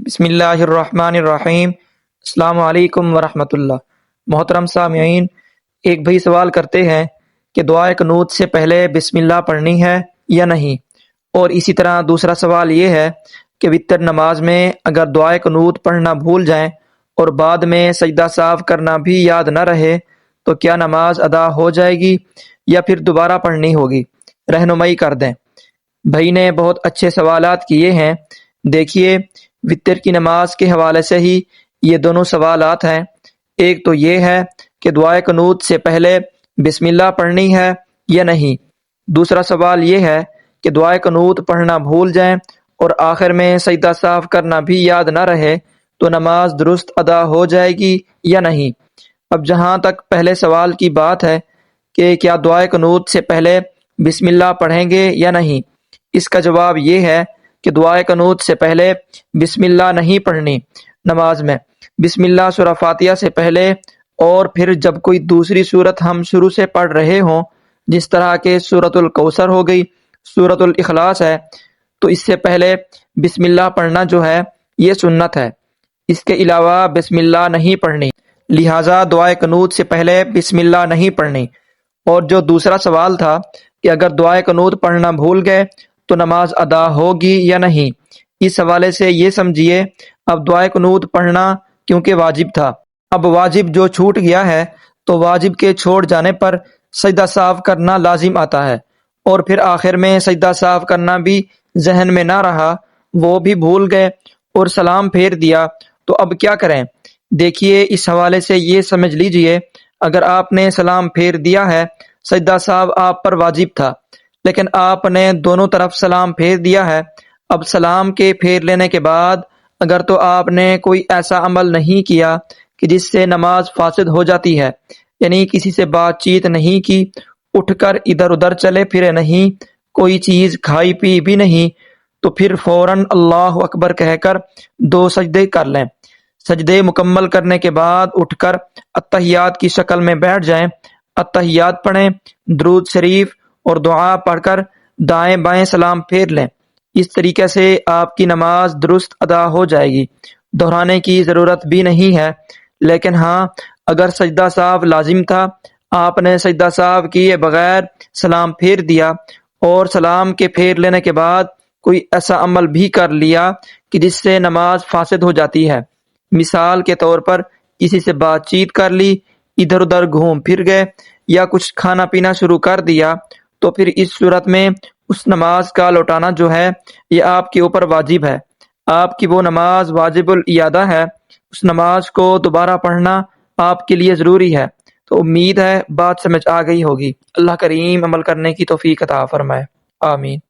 بسم اللہ الرحمن الرحیم۔ السلام علیکم ورحمۃ اللہ۔ محترم سامعین، ایک بھائی سوال کرتے ہیں کہ دعائے قنوت سے پہلے بسم اللہ پڑھنی ہے یا نہیں، اور اسی طرح دوسرا سوال یہ ہے کہ وتر نماز میں اگر دعائے قنوت پڑھنا بھول جائیں اور بعد میں سجدہ صاف کرنا بھی یاد نہ رہے تو کیا نماز ادا ہو جائے گی یا پھر دوبارہ پڑھنی ہوگی؟ رہنمائی کر دیں۔ بھائی نے بہت اچھے سوالات کیے ہیں۔ دیکھیے، وتر کی نماز کے حوالے سے ہی یہ دونوں سوالات ہیں۔ ایک تو یہ ہے کہ دعائے قنوت سے پہلے بسم اللہ پڑھنی ہے یا نہیں۔ دوسرا سوال یہ ہے کہ دعائے قنوت پڑھنا بھول جائیں اور آخر میں سجدہ صاف کرنا بھی یاد نہ رہے تو نماز درست ادا ہو جائے گی یا نہیں۔ اب جہاں تک پہلے سوال کی بات ہے کہ کیا دعائے قنوت سے پہلے بسم اللہ پڑھیں گے یا نہیں، اس کا جواب یہ ہے کہ دعائے قنوت سے پہلے بسم اللہ نہیں پڑھنی۔ نماز میں بسم اللہ سورہ فاتحہ سے پہلے اور پھر جب کوئی دوسری سورت ہم شروع سے پڑھ رہے ہوں، جس طرح کہ سورۃ الکوثر ہو گئی، سورۃ الاخلاص ہے، تو اس سے پہلے بسم اللہ پڑھنا جو ہے یہ سنت ہے۔ اس کے علاوہ بسم اللہ نہیں پڑھنی، لہٰذا دعائے قنوت سے پہلے بسم اللہ نہیں پڑھنی۔ اور جو دوسرا سوال تھا کہ اگر دعائے قنوت پڑھنا بھول گئے تو نماز ادا ہوگی یا نہیں، اس حوالے سے یہ سمجھیے اب دعائے قنوت پڑھنا کیونکہ واجب تھا، اب واجب جو چھوٹ گیا ہے تو واجب کے چھوڑ جانے پر سجدہ صاف کرنا لازم آتا ہے، اور پھر آخر میں سجدہ صاف کرنا بھی ذہن میں نہ رہا، وہ بھی بھول گئے اور سلام پھیر دیا، تو اب کیا کریں؟ دیکھیے، اس حوالے سے یہ سمجھ لیجئے، اگر آپ نے سلام پھیر دیا ہے، سجدہ صاف آپ پر واجب تھا، لیکن آپ نے دونوں طرف سلام پھیر دیا ہے، اب سلام کے پھیر لینے کے بعد اگر تو آپ نے کوئی ایسا عمل نہیں کیا کہ جس سے نماز فاسد ہو جاتی ہے، یعنی کسی سے بات چیت نہیں کی، اٹھ کر ادھر ادھر چلے پھرے نہیں، کوئی چیز کھائی پی بھی نہیں، تو پھر فوراً اللہ اکبر کہہ کر 2 سجدے کر لیں۔ سجدے مکمل کرنے کے بعد اٹھ کر اتحیات کی شکل میں بیٹھ جائیں، اتحیات پڑھیں، درود شریف اور دعا پڑھ کر دائیں بائیں سلام پھیر لیں۔ اس طریقے سے آپ کی نماز درست ادا ہو جائے گی، دہرانے کی ضرورت بھی نہیں ہے۔ لیکن ہاں، اگر سجدہ صاف لازم تھا، آپ نے سجدہ صاف کیے بغیر سلام پھیر دیا اور سلام کے پھیر لینے کے بعد کوئی ایسا عمل بھی کر لیا کہ جس سے نماز فاسد ہو جاتی ہے، مثال کے طور پر کسی سے بات چیت کر لی، ادھر ادھر گھوم پھر گئے یا کچھ کھانا پینا شروع کر دیا، تو پھر اس صورت میں اس نماز کا لوٹانا جو ہے یہ آپ کے اوپر واجب ہے۔ آپ کی وہ نماز واجب الاعادہ ہے، اس نماز کو دوبارہ پڑھنا آپ کے لیے ضروری ہے۔ تو امید ہے بات سمجھ آ گئی ہوگی۔ اللہ کریم عمل کرنے کی توفیق عطا فرمائے، آمین۔